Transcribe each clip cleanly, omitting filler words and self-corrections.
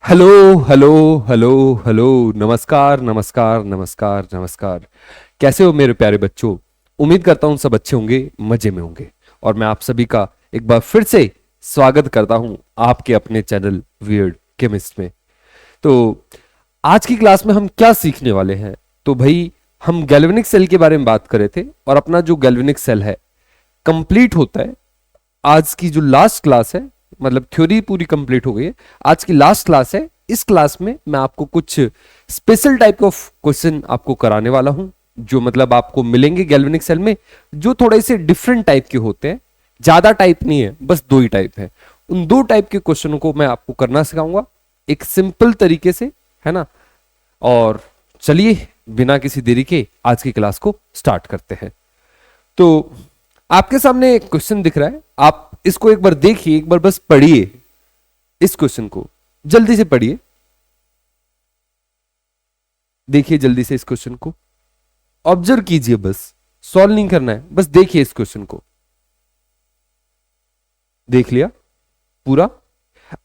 Hello hello hello hello. नमस्कार नमस्कार नमस्कार नमस्कार। कैसे हो मेरे प्यारे बच्चों? उम्मीद करता हूं सब अच्छे होंगे, मजे में होंगे। और मैं आप सभी का एक बार फिर से स्वागत करता हूं आपके अपने चैनल वियर्ड केमिस्ट में। तो आज की क्लास में हम क्या सीखने वाले हैं? तो भाई, हम गैल्वेनिक सेल के बारे में बात कर रहे थे और अपना जो गैल्वेनिक सेल है कंप्लीट होता है। आज की जो लास्ट क्लास है, मतलब थ्योरी पूरी कंप्लीट हो गई है, आज की लास्ट क्लास है। इस क्लास में मैं आपको कुछ स्पेशल टाइप ऑफ क्वेश्चन आपको कराने वाला हूं, जो मतलब आपको मिलेंगे गैल्वेनिक सेल में, जो थोड़े से डिफरेंट टाइप के होते हैं। ज्यादा टाइप नहीं है, बस दो ही टाइप है। उन दो टाइप के क्वेश्चनों को मैं आपको करना सिखाऊंगा एक सिंपल तरीके से, है ना। और चलिए बिना किसी देरी के आज की क्लास को स्टार्ट करते हैं। तो आपके सामने एक क्वेश्चन दिख रहा है, आप इसको एक बार देखिए, एक बार बस पढ़िए। इस क्वेश्चन को जल्दी से पढ़िए, देखिए जल्दी से इस क्वेश्चन को ऑब्जर्व कीजिए। बस सॉल्व नहीं करना है, बस देखिए इस क्वेश्चन को। देख लिया पूरा?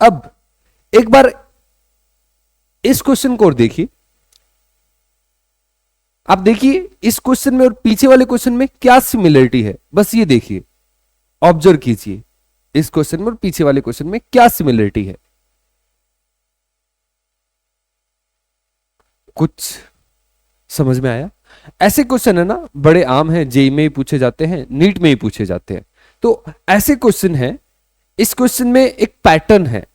अब एक बार इस क्वेश्चन को और देखिए। आप देखिए इस क्वेश्चन में और पीछे वाले क्वेश्चन में क्या सिमिलरिटी है, बस ये देखिए, ऑब्जर्व कीजिए। इस क्वेश्चन में और पीछे वाले क्वेश्चन में क्या सिमिलरिटी है? कुछ समझ में आया? ऐसे क्वेश्चन है ना, बड़े आम हैं, जेई में ही पूछे जाते हैं, नीट में ही पूछे जाते हैं। तो ऐसे क्वेश्चन है, इस क्वेश्चन में एक पैटर्न है,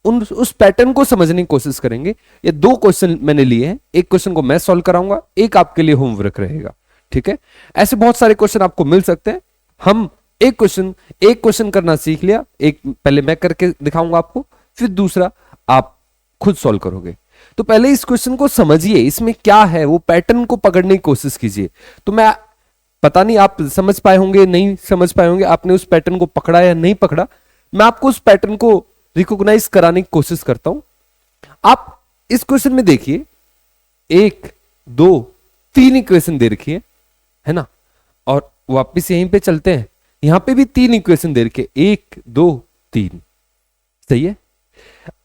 उस पैटर्न को समझने की कोशिश करेंगे। ये दो क्वेश्चन मैंने लिए हैं, एक क्वेश्चन को मैं सॉल्व कराऊंगा, एक आपके लिए होमवर्क रहेगा। ठीक है? ऐसे बहुत सारे क्वेश्चन आपको मिल सकते हैं। हम एक क्वेश्चन करना सीख लिया, एक पहले मैं करके दिखाऊंगा आपको, फिर दूसरा आप खुद सॉल्व करोगे। तो पहले इस क्वेश्चन को समझिए, इसमें क्या है वो पैटर्न को पकड़ने की कोशिश कीजिए। तो मैं पता नहीं आप समझ पाए होंगे, नहीं समझ पाए होंगे, आपने उस पैटर्न को पकड़ा या नहीं पकड़ा। मैं आपको उस पैटर्न को रिकॉग्नाइज कराने की कोशिश करता हूं। आप इस क्वेश्चन में देखिए, एक दो तीन इक्वेशन दे रखी है ना। और वापस यहीं पे चलते हैं, यहां पे भी तीन इक्वेशन दे रखे, एक दो तीन। सही है?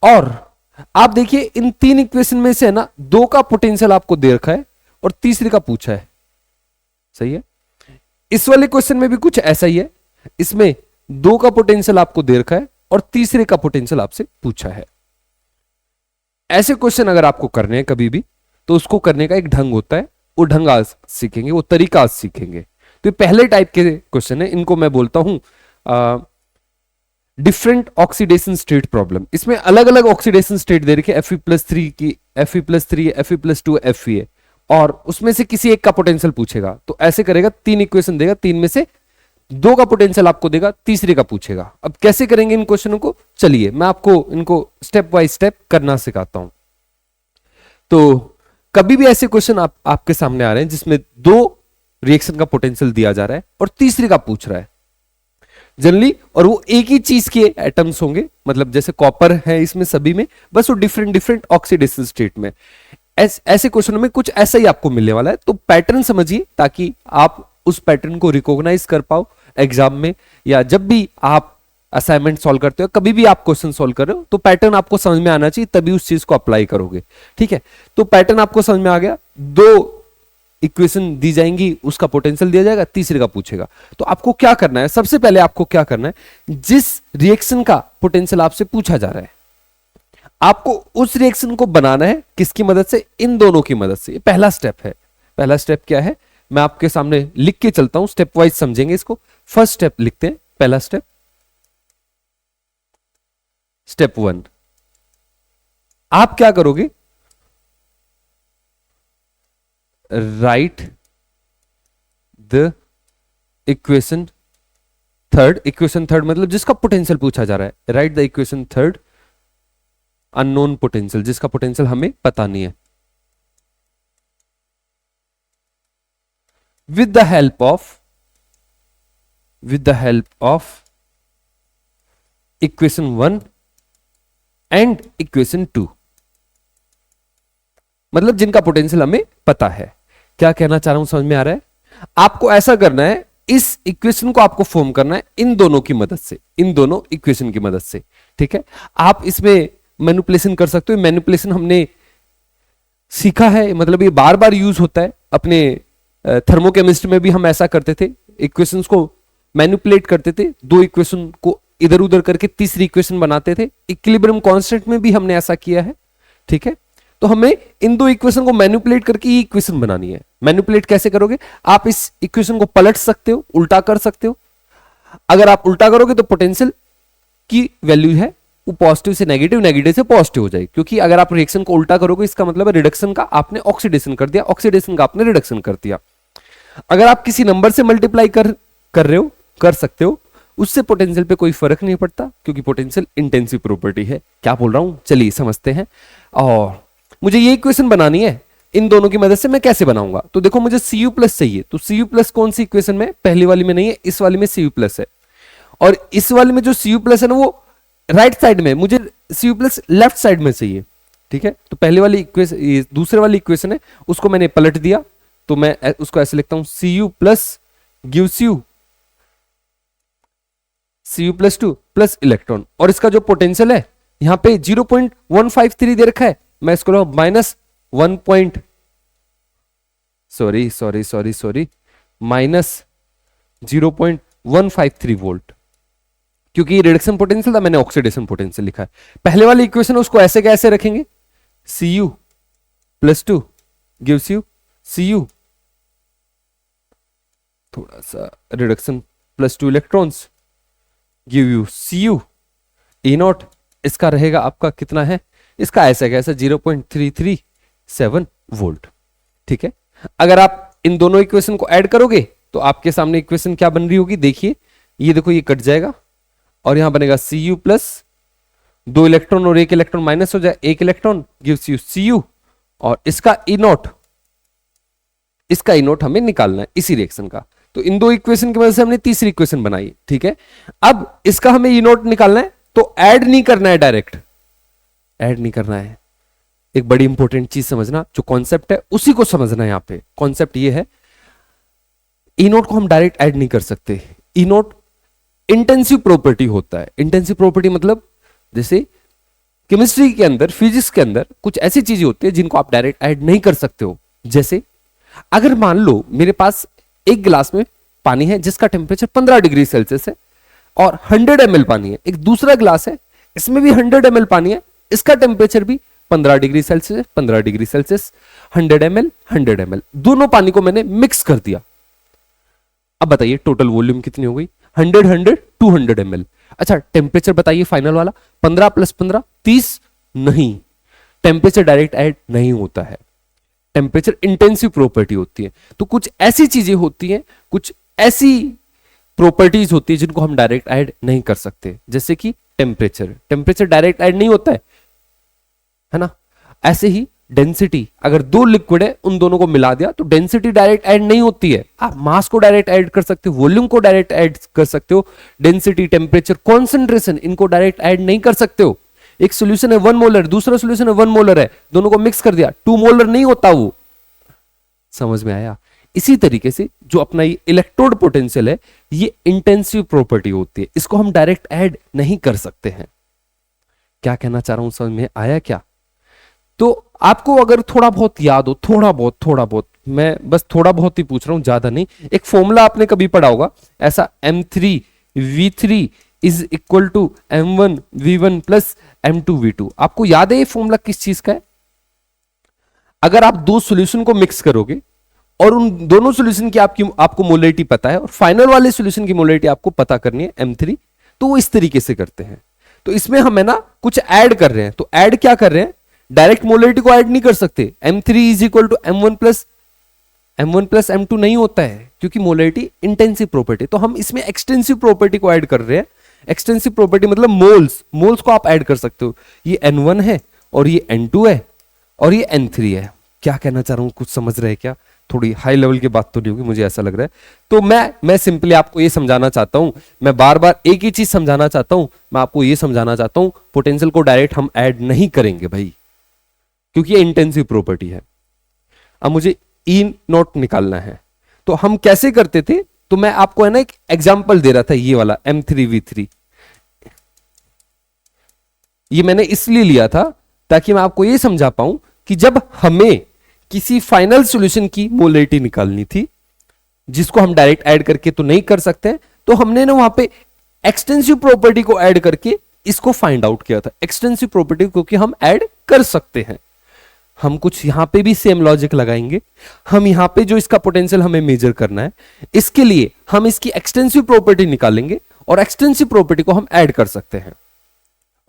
और आप देखिए इन तीन इक्वेशन में से है ना, दो का पोटेंशियल आपको दे रखा है और तीसरे का पूछा है। सही है? इस वाले क्वेश्चन में भी कुछ ऐसा ही है, इसमें दो का पोटेंशियल आपको दे रखा है और तीसरे का पोटेंशियल आपसे पूछा है। ऐसे क्वेश्चन अगर आपको करने हैं कभी भी, तो उसको करने का एक ढंग होता है, वो ढंग आज सीखेंगे, वो तरीका आज सीखेंगे। तो पहले टाइप के क्वेश्चन है, इनको मैं बोलता हूं डिफरेंट ऑक्सीडेशन स्टेट प्रॉब्लम। इसमें अलग अलग ऑक्सीडेशन स्टेट दे रखे, Fe+3 की, Fe+3, Fe+2, Fe है, और उसमें से किसी एक का पोटेंशियल पूछेगा। तो ऐसे करेगा, तीन इक्वेशन देगा, तीन में से दो का पोटेंशियल आपको देगा, तीसरे का पूछेगा। अब कैसे करेंगे इन क्वेश्चनों को, चलिए मैं आपको इनको स्टेप बाय स्टेप करना सिखाता हूं। तो कभी भी ऐसे क्वेश्चन आपके सामने आ रहे हैं जिसमें दो रिएक्शन का पोटेंशियल दिया जा रहा है और तीसरे का पूछ रहा है जनरली, और वो एक ही चीज के एटम्स होंगे, मतलब जैसे कॉपर है इसमें सभी में, बस वो डिफरेंट डिफरेंट ऑक्सीडेशन स्टेट में। ऐसे क्वेश्चनों में कुछ ऐसा ही आपको मिलने वाला है। तो पैटर्न समझिए ताकि आप उस पैटर्न को रिकॉग्नाइज कर पाओ एग्जाम में, या जब भी आप असाइनमेंट सॉल्व करते हो, कभी भी आप क्वेश्चन सॉल्व कर रहे हो, तो पैटर्न आपको समझ में आना चाहिए, तभी उस चीज को अप्लाई करोगे। ठीक है? तो पैटर्न आपको समझ में आ गया, दो इक्वेशन दी जाएंगी, उसका पोटेंशियल दिया जाएगा, तीसरे का पूछेगा। तो आपको क्या करना है, सबसे पहले आपको क्या करना है, जिस रिएक्शन का पोटेंशियल आपसे पूछा जा रहा है, आपको उस रिएक्शन को बनाना है। किसकी मदद से? इन दोनों की मदद से। ये पहला स्टेप है। पहला स्टेप क्या है, मैं आपके सामने लिख के चलता हूं, स्टेप वाइज समझेंगे इसको। फर्स्ट स्टेप लिखते हैं, पहला स्टेप, स्टेप 1। आप क्या करोगे, right the equation third. Equation third मतलब जिसका पोटेंशियल पूछा जा रहा है, right the equation third unknown potential, जिसका पोटेंशियल हमें पता नहीं है, with the help of equation 1 and equation 2, मतलब जिनका पोटेंशियल हमें पता है। क्या कहना चाह रहा हूं, समझ में आ रहा है? आपको ऐसा करना है, इस इक्वेशन को आपको फॉर्म करना है इन दोनों की मदद से, इन दोनों इक्वेशन की मदद से। ठीक है? आप इसमें मैनिपुलेशन कर सकते हो। मैनिपुलेशन हमने सीखा है, मतलब ये बार बार यूज होता है। अपने थर्मोकेमिस्ट्री में भी हम ऐसा करते थे, इक्वेशंस को मैनिपुलेट करते थे, दो इक्वेशन को इधर उधर करके तीसरी इक्वेशन बनाते थे। इक्विलिब्रियम कांस्टेंट में भी हमने ऐसा किया है, ठीक है। तो हमें इन दो इक्वेशन को मैनिपुलेट करके ये इक्वेशन बनानी है। मैनिपुलेट कैसे करोगे? आप इस इक्वेशन को पलट सकते हो, उल्टा कर सकते हो। अगर आप उल्टा करोगे तो पोटेंशियल की वैल्यू है वो पॉजिटिव से नेगेटिव, नेगेटिव से पॉजिटिव हो जाएगी, क्योंकि अगर आप रिएक्शन को उल्टा करोगे इसका मतलब है रिडक्शन का आपने ऑक्सीडेशन कर दिया, ऑक्सीडेशन का आपने रिडक्शन कर दिया। अगर आप किसी नंबर से मल्टीप्लाई कर रहे हो, कर सकते हो, उससे पोटेंशियल पे कोई फर्क नहीं पड़ता, क्योंकि पोटेंशियल इंटेंसिव प्रॉपर्टी है। क्या बोल रहा हूं, चलिए समझते हैं। और मुझे ये इक्वेशन बनानी है, इन दोनों की मदद से मैं कैसे बनाऊंगा? तो देखो मुझे Cu प्लस चाहिए, तो Cu प्लस कौन सी इक्वेशन में? पहली वाली में नहीं है, इस वाली में Cu प्लस है। और इस वाली में जो Cu प्लस है ना वो राइट साइड में, मुझे Cu प्लस लेफ्ट साइड में चाहिए, ठीक है। तो पहले वाली इक्वेशन, दूसरे वाली इक्वेशन है, उसको मैंने पलट दिया, तो मैं उसको ऐसे लिखता हूं Cu plus gives you Cu plus 2 plus electron. और इसका जो पोटेंशियल है यहां पे 0.153 दे रखा है, मैं इसको माइनस माइनस 0.153 वोल्ट, क्योंकि रिडक्शन पोटेंशियल था, मैंने ऑक्सीडेशन पोटेंशियल लिखा है। पहले वाली इक्वेशन उसको ऐसे कैसे रखेंगे? Cu plus 2 gives you Cu, थोड़ा सा reduction, plus 2 electrons give you Cu E not. इसका रहेगा आपका कितना है? इसका ऐसा कैसा 0.337 वोल्ट, ठीक है। अगर आप इन दोनों इक्वेशन को ऐड करोगे तो आपके सामने इक्वेशन क्या बन रही होगी, देखिए, ये देखो, ये कट जाएगा और यहां बनेगा Cu प्लस 2 इलेक्ट्रॉन और 1 इलेक्ट्रॉन माइनस हो जाए, 1 इलेक्ट्रॉन गिव्स यू Cu, और इसका E नॉट, इसका E नॉट हमें निकालना है इसी रिएक्शन का। तो इन दो इक्वेशन की वजह से हमने तीसरी इक्वेशन बनाई, ठीक है। अब इसका हमें E नॉट निकालना है, तो ऐड नहीं करना है, डायरेक्ट ऐड नहीं करना है। एक बड़ी इंपॉर्टेंट चीज समझना, जो कॉन्सेप्ट है उसी को समझना है। यहां पे कॉन्सेप्ट ये है, E नोट को हम डायरेक्ट ऐड नहीं कर सकते। E नोट इंटेंसिव प्रॉपर्टी होता है। इंटेंसिव प्रॉपर्टी मतलब जैसे केमिस्ट्री के अंदर, फिजिक्स के अंदर कुछ ऐसी चीजें होती है जिनको आप डायरेक्ट ऐड नहीं कर सकते हो। जैसे अगर मान लो मेरे पास एक गिलास में पानी है जिसका टेम्परेचर 15 डिग्री सेल्सियस है और 100 ml पानी है, एक दूसरा गिलास है इसमें भी 100 ml पानी है, इसका टेम्परेचर भी 15 degree Celsius, 15 degree Celsius, 100 ml, 100 ml, दोनों पानी को मैंने मिक्स कर दिया। अब बताइए टोटल वॉल्यूम कितनी हो गई? 100 100 200 ml। अच्छा, टेम्परेचर बताइए फाइनल वाला, 15 प्लस 15 30? नहीं, टेम्परेचर डायरेक्ट ऐड नहीं होता है, टेम्परेचर इंटेंसिव प्रॉपर्टी होती है। तो कुछ ऐसी चीजें होती हैं, कुछ ऐसी प्रॉपर्टीज होती है जिनको हम डायरेक्ट ऐड नहीं कर सकते, जैसे कि टेम्परेचर, टेम्परेचर डायरेक्ट ऐड नहीं होता है ना। ऐसे ही डेंसिटी, अगर दो लिक्विड है उन दोनों को मिला दिया तो डेंसिटी डायरेक्ट ऐड नहीं होती है। आप मास को डायरेक्ट ऐड कर सकते हो, वॉल्यूम को डायरेक्ट ऐड कर सकते हो, डेंसिटी, टेम्परेचर, कॉन्सेंट्रेशन, इनको डायरेक्ट ऐड नहीं कर सकते हो। एक सोल्यूशन है 1 मोलर, दूसरा सोल्यूशन है 1 मोलर है, दोनों को मिक्स कर दिया, 2 मोलर नहीं होता वो। समझ में आया? इसी तरीके से जो अपना ये इलेक्ट्रोड पोटेंशियल है, ये इंटेंसिव प्रॉपर्टी होती है, इसको हम डायरेक्ट ऐड नहीं कर सकते हैं। क्या कहना चाह रहा हूं, समझ में आया क्या? तो आपको अगर थोड़ा बहुत याद हो, थोड़ा बहुत, मैं बस थोड़ा बहुत ही पूछ रहा हूं, ज्यादा नहीं। एक फॉर्मूला आपने कभी पढ़ा होगा ऐसा, M3V3 is equal to M1V1 plus M2V2। आपको याद है ये फॉर्मूला किस चीज का है? अगर आप दो सॉल्यूशन को मिक्स करोगे और उन दोनों सॉल्यूशन की आपको मोलरिटी पता है और फाइनल वाले सॉल्यूशन की मोलरिटी आपको पता करनी है M3, तो वो इस तरीके से करते हैं। तो इसमें हम है ना कुछ ऐड कर रहे हैं, तो ऐड क्या कर रहे हैं? डायरेक्ट मोलरिटी को ऐड नहीं कर सकते। M3 is equal to M1 plus M2 नहीं होता है, क्योंकि मोलरिटी इंटेंसिव प्रॉपर्टी। तो हम इसमें एक्सटेंसिव प्रॉपर्टी को ऐड कर रहे हैं। एक्सटेंसिव प्रॉपर्टी मतलब मोल्स को आप ऐड कर सकते हो। ये N1 है और ये N2 है और ये N3 है। क्या कहना चाह रहा हूं, कुछ समझ रहे हैं क्या? थोड़ी हाई लेवल की बात तो नहीं होगी, मुझे ऐसा लग रहा है। तो मैं सिंपली आपको ये समझाना चाहता हूं, मैं बार बार एक ही चीज समझाना चाहता हूं, मैं आपको ये समझाना चाहता हूं, पोटेंशियल को डायरेक्ट हम ऐड नहीं करेंगे भाई, क्योंकि ये इंटेंसिव प्रॉपर्टी है। अब मुझे E नॉट निकालना है, तो हम कैसे करते थे? तो मैं आपको है ना एक एग्जाम्पल दे रहा था, ये वाला M3V3, ये मैंने इसलिए लिया था ताकि मैं आपको ये समझा पाऊं कि जब हमें किसी फाइनल सॉल्यूशन की मोलरिटी निकालनी थी, जिसको हम डायरेक्ट ऐड करके तो नहीं कर सकते, तो हमने ना वहां पे एक्सटेंसिव प्रॉपर्टी को ऐड करके इसको फाइंड आउट किया था। एक्सटेंसिव प्रॉपर्टी क्योंकि हम ऐड कर सकते हैं, हम कुछ यहां पे भी सेम लॉजिक लगाएंगे। हम यहां पे जो इसका पोटेंशियल हमें मेजर करना है, इसके लिए हम इसकी एक्सटेंसिव प्रॉपर्टी निकालेंगे और एक्सटेंसिव प्रॉपर्टी को हम ऐड कर सकते हैं।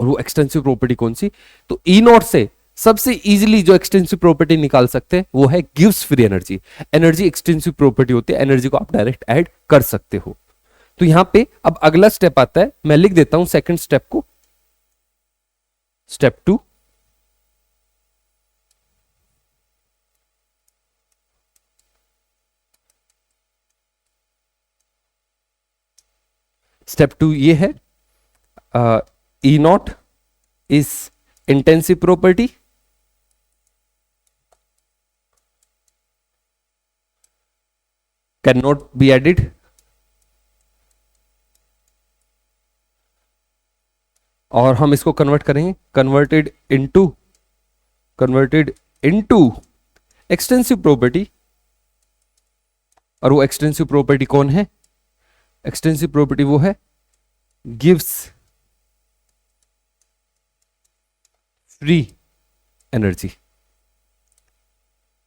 और वो एक्सटेंसिव प्रॉपर्टी कौन सी? तो ई नॉट से सबसे इजीली जो एक्सटेंसिव प्रॉपर्टी निकाल सकते हैं वो है gives free energy. Energy extensive property होती है, एनर्जी को आप डायरेक्ट ऐड कर सकते हो। तो यहां पे अब अगला स्टेप आता है, मैं लिख देता हूं सेकंड स्टेप को, स्टेप 2। स्टेप 2 ये है, E naught is intensive property can not be added और हम इसको कन्वर्ट करेंगे, कन्वर्टेड इनटू एक्सटेंसिव प्रॉपर्टी। और वो एक्सटेंसिव प्रॉपर्टी कौन है? एक्सटेंसिव प्रॉपर्टी वो है गिव्स फ्री एनर्जी।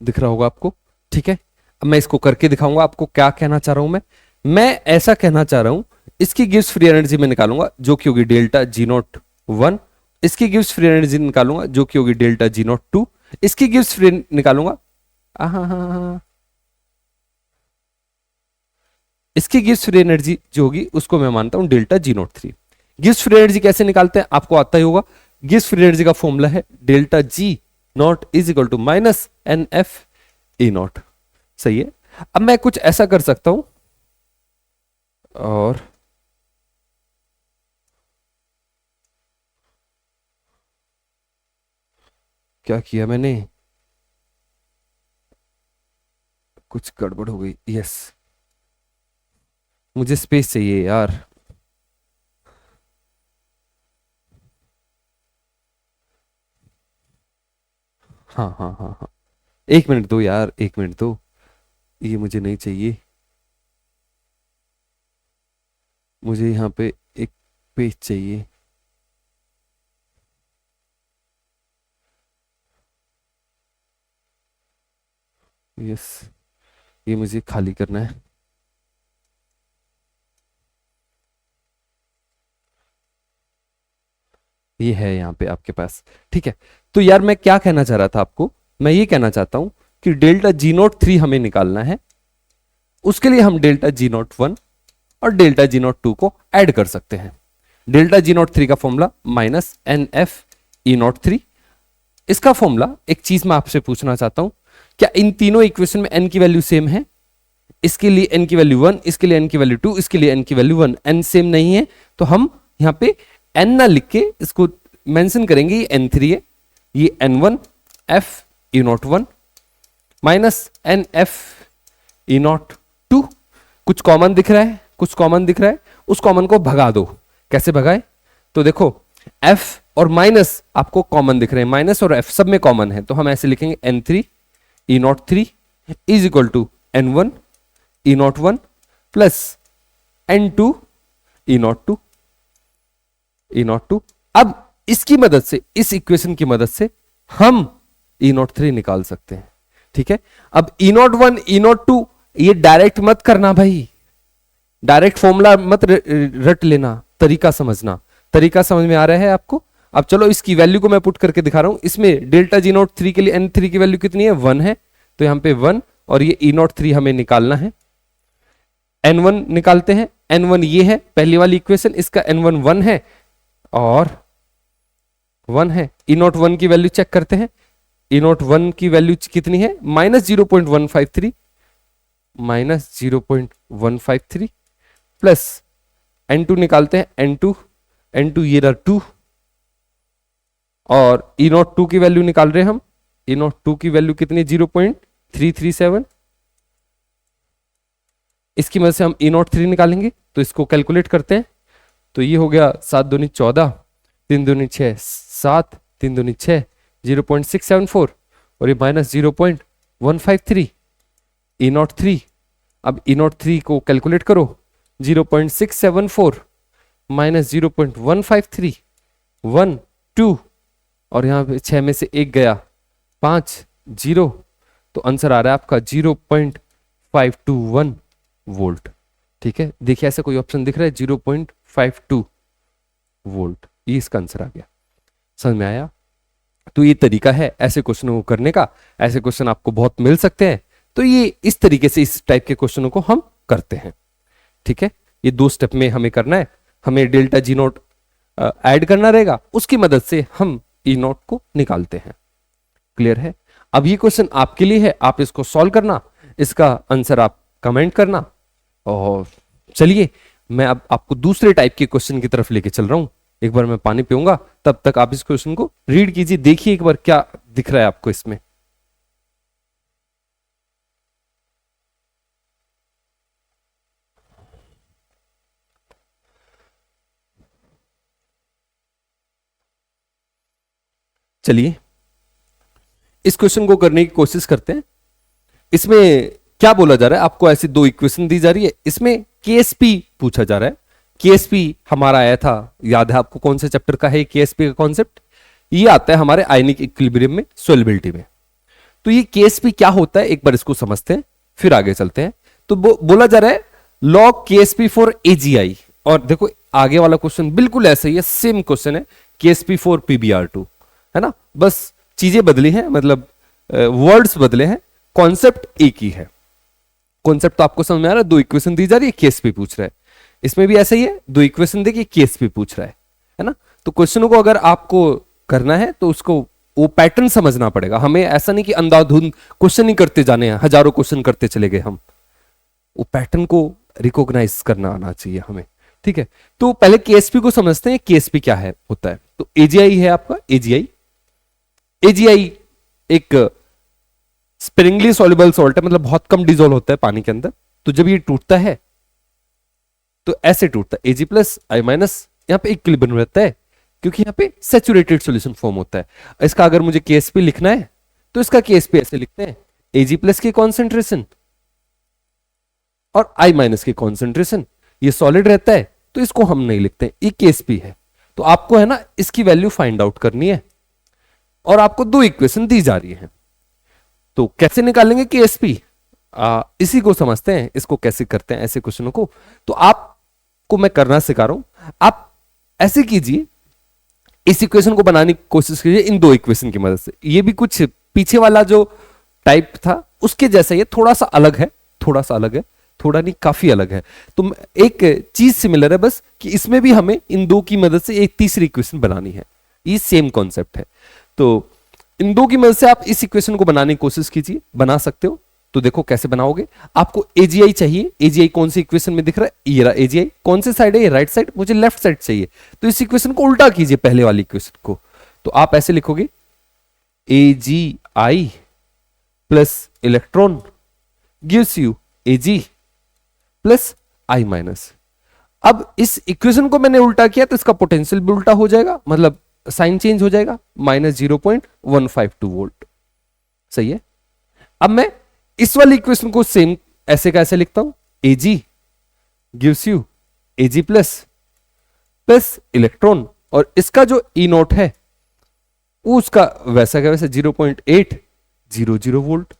दिख रहा होगा आपको? ठीक है, अब मैं इसको करके दिखाऊंगा आपको क्या कहना चाह रहा हूं। मैं ऐसा कहना चाह रहा हूं, इसकी गिव्स फ्री एनर्जी में निकालूंगा जो कि होगी डेल्टा जी नॉट 1, इसकी गिव्स फ्री एनर्जी निकालूंगा जो कि होगी डेल्टा जी नॉट 2, इसकी गिव्स फ्री निकालूंगा इसकी गिव्स फ्री एनर्जी जो होगी उसको मैं मानता हूं डेल्टा जी नॉट 3। गिव्स फ्री एनर्जी कैसे निकालते हैं आपको आता ही होगा। गिव्स फ्री एनर्जी का फॉर्मूला है delta G naught is equal to minus n F E naught. सही है, अब मैं कुछ ऐसा कर सकता हूं और क्या किया मैंने, कुछ गड़बड़ हो गई। यस, मुझे स्पेस चाहिए यार। हाँ हाँ हाँ हाँ, एक मिनट दो यार, एक मिनट दो, ये मुझे नहीं चाहिए। मुझे यहाँ पे एक पेज चाहिए। यस, ये मुझे खाली करना है। ये है यहाँ पे आपके पास। ठीक है, तो यार मैं क्या कहना चाह रहा था आपको, मैं ये कहना चाहता हूं कि डेल्टा जी नॉट 3 हमें निकालना है। उसके लिए हम डेल्टा जी नॉट 1 और डेल्टा जी नॉट 2 को ऐड कर सकते हैं। डेल्टा जी नॉट 3 का formula minus n F E naught 3। इसका फॉर्मूला, एक चीज मैं आपसे पूछना चाहता हूं, क्या इन तीनों इक्वेशन में एन की वैल्यू सेम है? इसके लिए एन की वैल्यू 1, इसके लिए एन की वैल्यू 2, इसके लिए एन की वैल्यू 1। एन सेम नहीं है तो हम यहां पे एन ना लिख के इसको मेंशन करेंगे ये n3 है, ये n1 f E naught 1 minus n F E naught 2। कुछ कॉमन दिख रहा है, कुछ कॉमन दिख रहा है, उस कॉमन को भगा दो। कैसे भगाए? तो देखो f और माइनस आपको कॉमन दिख रहे हैं, माइनस और f सब में कॉमन है, तो हम ऐसे लिखेंगे n3 E naught 3 is equal to n1 E naught 1 plus n2 E naught 2 E naught 2। अब इसकी मदद से, इस इक्वेशन की मदद से हम ई नॉट 3 निकाल सकते हैं। ठीक है, अब ई नॉट 1 ई नॉट 2 ये डायरेक्ट मत करना भाई, डायरेक्ट फॉर्मूला मत रट लेना, तरीका समझना। तरीका समझ में आ रहा है आपको? अब चलो इसकी वैल्यू को मैं पुट करके दिखा रहा हूं। इसमें डेल्टा जी नॉट 3 के लिए n3 की वैल्यू कितनी है? 1 है, तो यहां पे 1 और ये ई नॉट 3 हमें निकालना है। n1 निकालते हैं, n1 ये है पहली वाली इक्वेशन, इसका n1 1 है और 1 है। ई नॉट 1 की वैल्यू चेक करते हैं, ई नॉट 1 की वैल्यू कितनी है? -0.153 -0.153 प्लस n2 निकालते हैं, n2 ये रहा 2 और ई नॉट 2 की वैल्यू निकाल रहे हैं हम। ई नॉट 2 की वैल्यू कितनी? 0.337। इसकी मदद से हम ई नॉट 3 निकालेंगे, तो इसको कैलकुलेट करते हैं। तो ये हो गया 7 दूनी 14, 3 दूनी 6, 7, 3 दूनी 6, 0.674 और ये माइनस 0.153, ई नॉट 3। अब ई नॉट 3 को कैलकुलेट करो, 0.674 माइनस 0.153, 1 2 और यहां पे 6 में से 1 गया, 5 0, तो आंसर आ रहा है आपका 0.521 वोल्ट। ठीक है, देखिए ऐसा कोई ऑप्शन दिख रहा है 0.52 वोल्ट, ये इसका आंसर आ गया। समझ में आया? तो ये तरीका है ऐसे क्वेश्चनों को करने का। ऐसे क्वेश्चन आपको बहुत मिल सकते हैं, तो ये इस तरीके से इस टाइप के क्वेश्चनों को हम करते हैं। ठीक है, ये 2 स्टेप में हमें करना है। हमें डेल्टा जी नोट ऐड करना रहेगा, उसकी मदद से हम ई नोट को निकालते हैं। क्लियर है? अब ये क्वेश्चन आपके लिए है, आप इसको सॉल्व करना, इसका आंसर आप कमेंट करना। और चलिए मैं अब आपको दूसरे टाइप के क्वेश्चन की तरफ लेके चल रहा हूं। एक बार मैं पानी पीऊंगा, तब तक आप इस क्वेश्चन को रीड कीजिए, देखिए एक बार क्या दिख रहा है आपको इसमें। चलिए इस क्वेश्चन को करने की कोशिश करते हैं। इसमें क्या बोला जा रहा है, आपको ऐसी 2 इक्वेशन दी जा रही है, इसमें केएसपी पूछा जा रहा है। केएसपी हमारा आया था, याद है आपको कौन से चैप्टर का है केएसपी का कॉन्सेप्ट? ये आता है हमारे आयनिक इक्विलिब्रियम में, सोल्युबिलिटी में। तो ये केएसपी क्या होता है, एक बार इसको समझते हैं फिर आगे चलते हैं। तो बोला जा रहा है लॉग केएसपी फॉर एजीआई, और देखो आगे वाला क्वेश्चन बिल्कुल ऐसा ही है, सेम क्वेश्चन है, केएसपी फॉर पीबीआर2, है ना, बस चीजें बदली हैं, मतलब वर्ड्स बदले हैं, कॉन्सेप्ट एक ही है। कॉन्सेप्ट तो आपको समझ में आ रहा है, 2 इक्वेशन दी जा रही है, केएसपी पूछ रहा है। इसमें भी ऐसा ही है, 2 इक्वेशन देखिए केएसपी पूछ रहा है ना। तो क्वेश्चनों को अगर आपको करना है तो उसको वो पैटर्न समझना पड़ेगा। हमें ऐसा नहीं कि अंधाधुंध क्वेश्चन ही करते जाने हैं, हजारों क्वेश्चन करते चले गए हम, वो पैटर्न को रिकॉग्नाइज करना आना चाहिए हमें। ठीक है, तो पहले केएसपी को समझते हैं, केएसपी क्या है होता है। तो एजीआई है आपका, एजीआई। एजीआई एक स्प्रिंगली सॉल्युबल सॉल्ट है, मतलब बहुत कम डिजोल्व होता है पानी के अंदर। तो जब ये टूटता है तो ऐसे टूटता है, Ag प्लस आई माइनस, यहां पे इक्विलिब्रियम रहता है, क्योंकि यहां पे सैचुरेटेड सॉल्यूशन फॉर्म होता है। इसका अगर मुझे केएसपी लिखना है तो इसका केएसपी ऐसे लिखते हैं, Ag प्लस की कॉन्सेंट्रेशन और आई माइनस की कॉन्सेंट्रेशन, ये सॉलिड रहता है तो इसको हम नहीं लिखते, ये केएसपी है। तो आपको है ना इसकी वैल्यू फाइंड आउट करनी है, और आपको 2 इक्वेशन दी जा रही है। तो कैसे निकालेंगे केएसपी, इसी को समझते हैं, इसको कैसे करते हैं ऐसे क्वेश्चनों को। तो आपको मैं करना सिखा रहा हूं, आप ऐसे कीजिए, इस इक्वेशन को बनाने की कोशिश कीजिए इन 2 इक्वेशन की मदद से। ये भी कुछ पीछे वाला जो टाइप था उसके जैसा, ये थोड़ा सा अलग है, थोड़ा सा अलग है, थोड़ा नहीं काफी अलग है। तो एक चीज सिमिलर है बस, कि इसमें भी हमें इन 2 की मदद से एक तीसरी इक्वेशन बनानी है। ये सेम कॉन्सेप्ट है। तो इन 2 की मदद से आप इस इक्वेशन को बनाने की कोशिश कीजिए, बना सकते हो। तो देखो कैसे बनाओगे। आपको एजीआई चाहिए, एजीआई कौन सी इक्वेशन में दिख रहा है, ये रहा एजीआई। कौन से साइड है, ये राइट साइड, मुझे लेफ्ट साइड चाहिए। तो इस इक्वेशन को उल्टा कीजिए पहले वाली इक्वेशन को। तो आप ऐसे लिखोगे, AGI plus electron gives you AG plus I minus. अब इस इक्वेशन को मैंने उल्टा किया तो इसका पोटेंशियल भी उल्टा हो जाएगा, मतलब साइन चेंज हो जाएगा, माइनस 0.152 वोल्ट। सही है। अब मैं इस वाली इक्वेशन को सेम ऐसे का ऐसे लिखता हूं, AG gives you AG plus plus electron, और इसका जो ई नोट है वो उसका वैसा का वैसा 0.800 वोल्ट।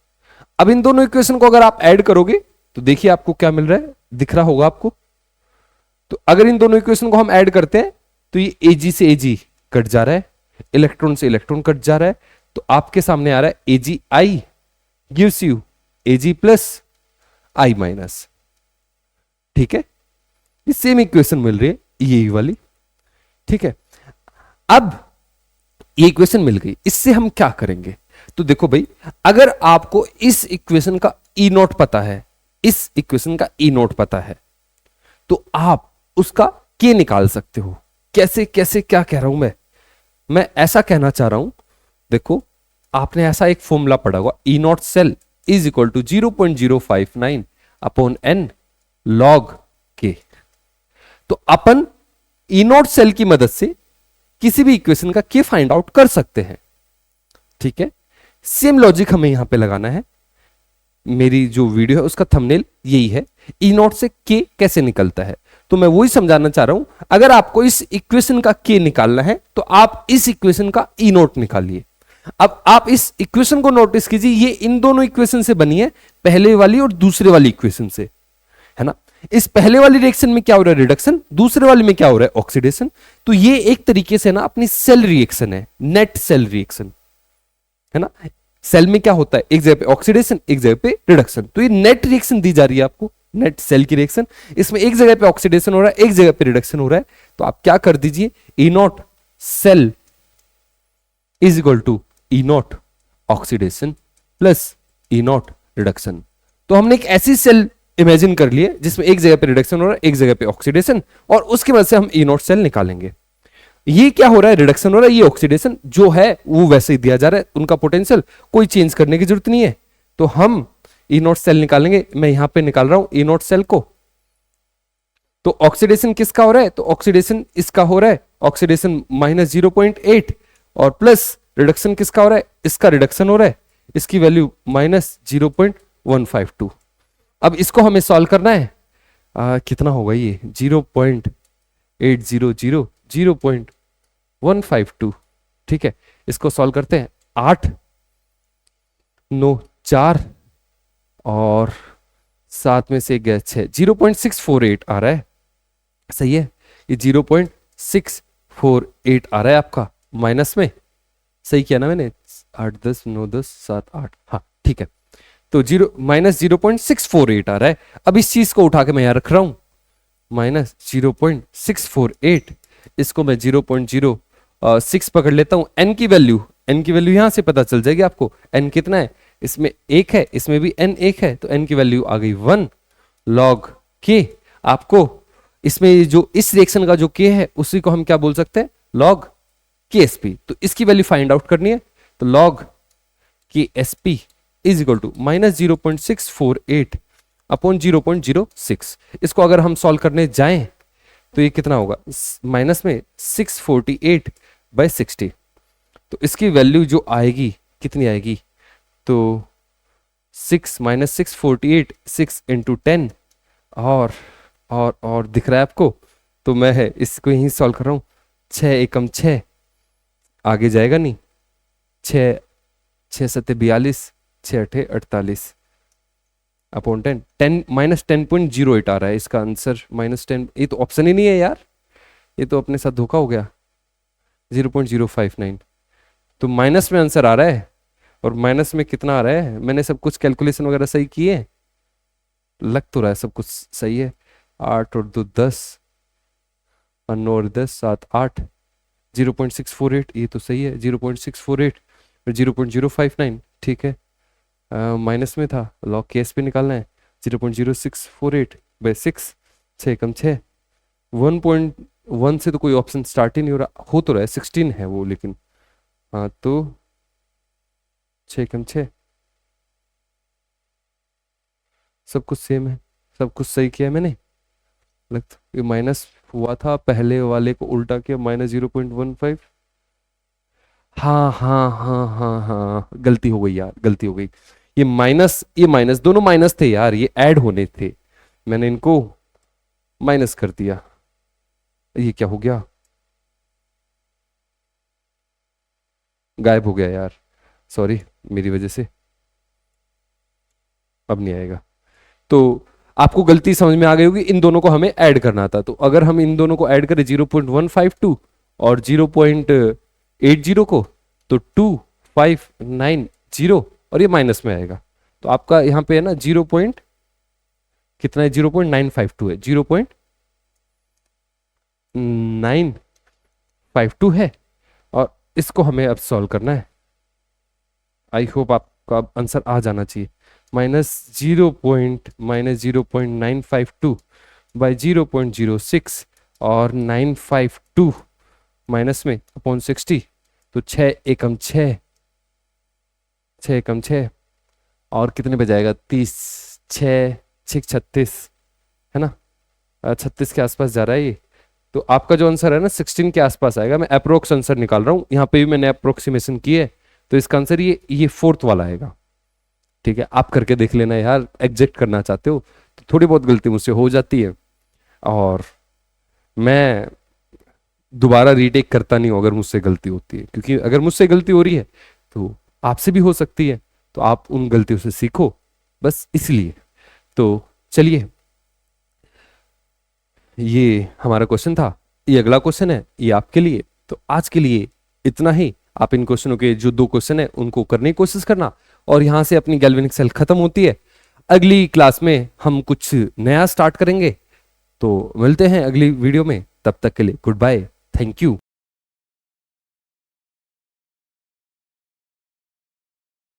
अब इन दोनों इक्वेशन को अगर आप ऐड करोगे तो देखिए आपको क्या मिल रहा है, दिख रहा होगा आपको। तो अगर इन दोनों इक्वेशन को हम ऐड करते हैं तो ये एजी से एजी कट जा रहा है, इलेक्ट्रॉन से इलेक्ट्रॉन कट जा रहा है, तो आपके सामने आ रहा है AG I gives you AG plus I minus. ठीक है, ये सेम इक्वेशन मिल रही है, ये वाली। ठीक है, अब ये इक्वेशन मिल गई, इससे हम क्या करेंगे। तो देखो भाई, अगर आपको इस इक्वेशन का ई नोट पता है, इस इक्वेशन का ई नोट पता है, तो आप उसका के निकाल सकते हो। कैसे कैसे, क्या कह रहा हूं मैं ऐसा कहना चाह रहा हूं, देखो आपने ऐसा एक फॉर्मूला पढ़ा होगा, E naught cell is equal to 0.059 upon N log K. तो अपन ई नॉट सेल की मदद से किसी भी इक्वेशन का के फाइंड आउट कर सकते हैं। ठीक है, सेम लॉजिक हमें यहां पे लगाना है। मेरी जो वीडियो है उसका थंबनेल यही है, ई नॉट से के कैसे निकलता है। तो मैं वही समझाना चाह रहा हूं, अगर आपको इस इक्वेशन का के निकालना है तो आप इस इक्वेशन का ई नॉट निकालिए। अब आप इस इक्वेशन को नोटिस कीजिए, ये इन दोनों इक्वेशन से बनी है, पहले वाली और दूसरे वाली इक्वेशन से, है ना। इस पहले वाली रिएक्शन में क्या हो रहा है, रिडक्शन, दूसरे वाले में क्या हो रहा है, ऑक्सीडेशन। तो ये एक तरीके से ना अपनी सेल रिएक्शन है, नेट सेल रिएक्शन, है ना। सेल में क्या होता है, एक जगह पे ऑक्सीडेशन, एक जगह पे रिडक्शन, तो ये नेट रिएक्शन दी जा रही है आपको, नेट सेल की रिएक्शन। इसमें एक जगह पे ऑक्सीडेशन हो रहा है, एक जगह पे रिडक्शन हो रहा है। तो आप क्या कर दीजिए, E naught cell is equal to E naught oxidation plus E naught reduction. तो हमने एक ऐसी सेल इमेजिन कर लिए जिसमें एक जगह पे रिडक्शन हो रहा है, एक जगह पे ऑक्सीडेशन, और उसकी वजह से हम ई नॉट सेल निकालेंगे। ये क्या हो रहा है, रिडक्शन हो रहा है, ये ऑक्सीडेशन जो है वो वैसे ही दिया जा रहा है, उनका पोटेंशियल कोई चेंज करने की जरूरत नहीं है। तो हम ई नॉट सेल निकालेंगे, मैं यहां पे निकाल रहा हूं ई नॉट सेल को। तो ऑक्सीडेशन किसका हो रहा है, तो ऑक्सीडेशन इसका हो रहा है, ऑक्सीडेशन -0.8, और प्लस रिडक्शन किसका हो रहा है, इसका रिडक्शन हो रहा है, इसकी वैल्यू -0.152। अब इसको हमें सॉल्व करना है, कितना होगा ये, 0.800 0.152। ठीक है, इसको सॉल्व करते हैं, 8 9 4 और 7 में से एक गया 6, 0.648 आ रहा है, सही है। ये 0.648 आ रहा है आपका माइनस में, सही किया ना मैंने, 8 10 9 10 7 8, हाँ ठीक है। तो -0.648 आ रहा है। अब इस चीज को उठा के मैं यहां रख रहा हूं, -0.648, इसको मैं 0.06 पकड़ लेता हूं। एन की वैल्यू यहां से पता चल जाएगी आपको, एन कितना है, इसमें 1 है, इसमें भी एन 1 है, तो एन की वैल्यू आ गई 1 लॉग के। आपको इसमें जो इस रिएक्शन का जो के है उसी को हम क्या बोल सकते हैं, लॉग के एस पी। तो इसकी वैल्यू फाइंड आउट करनी है, तो log K S P is equal to -0.648 upon 0.06। इसको अगर हम सॉल्व करने जाएं तो ये कितना होगा, माइनस में 648/60। तो इसकी वैल्यू जो आएगी कितनी आएगी, तो 6 -648 6 इंटू 10, और दिख रहा है आपको, तो मैं है इसको यहीं सॉल्व कर रहा हूं, 6 एकम 6, आगे जाएगा नहीं, 6 6 7 42, 6 8 48 अपॉन 10, -10.08 आ रहा है इसका आंसर, -10। ये तो ऑप्शन ही नहीं है यार, ये तो अपने साथ धोखा हो गया, 0.059। तो माइनस में आंसर आ रहा है, और माइनस में कितना आ रहा है, मैंने सब कुछ कैलकुलेशन वगैरह सही किए, लग तो रहा है सब कुछ सही है। 8 और 2 10, 9 और 10 7 8, 0.648, ये तो सही है, 0.648 और 0.059, ठीक है। माइनस में था, लॉग केस पे निकालना है, 0.0648/6, 6 कम 6, 1.1 से तो कोई ऑप्शन स्टार्ट ही नहीं हो रहा, हो तो रहा है 16 है वो, लेकिन हाँ, तो 6 कम 6, सब कुछ सेम है, सब कुछ सही किया है मैंने। लगता ये माइनस हुआ था, पहले वाले को उल्टा किया, -0.15। हाँ हाँ हाँ हाँ हाँ, गलती हो गई यार, गलती हो गई। ये माइनस दोनों माइनस थे यार, ये ऐड होने थे, मैंने इनको माइनस कर दिया। ये क्या हो गया, गायब हो गया यार, सॉरी मेरी वजह से, अब नहीं आएगा। तो आपको गलती समझ में आ गई होगी, इन दोनों को हमें ऐड करना था। तो अगर हम इन दोनों को ऐड करें, 0.152 और 0.80 को, तो 2590, और ये माइनस में आएगा। तो आपका यहां पे है ना, कितना है, 0.952 है, 0.952 है, और इसको हमें अब सॉल्व करना है। आई होप आपका आंसर आ जाना चाहिए, -0.952/0.06 और 952 माइनस में अपॉन 60, तो 6 एकम 6, 6 एकम 6, और कितने बजाएगा, 30, 6 6 36, है ना, 36 के आसपास जा रहा है ये, तो आपका जो आंसर है ना 16 के आसपास आएगा। मैं अप्रोक्स आंसर निकाल रहा हूं, यहां पे भी मैंने अप्रोक्सीमेशन की है, तो इसका आंसर ये फोर्थ वाला आएगा। ठीक है, आप करके देख लेना यार, एग्जैक्ट करना चाहते हो तो थोड़ी बहुत गलती मुझसे हो जाती है, और मैं दोबारा रीटेक करता नहीं हूं अगर मुझसे गलती होती है, क्योंकि अगर मुझसे गलती हो रही है तो आपसे भी हो सकती है, तो आप उन गलतियों से सीखो, बस इसलिए। तो चलिए, ये हमारा क्वेश्चन था, ये अगला क्वेश्चन है, ये आपके लिए। तो आज के लिए इतना ही। आप इन क्वेश्चनों के जो 2 क्वेश्चन है उनको करने की कोशिश करना, और यहां से अपनी गैल्वेनिक सेल खत्म होती है। अगली क्लास में हम कुछ नया स्टार्ट करेंगे, तो मिलते हैं अगली वीडियो में। तब तक के लिए गुड बाय, थैंक यू।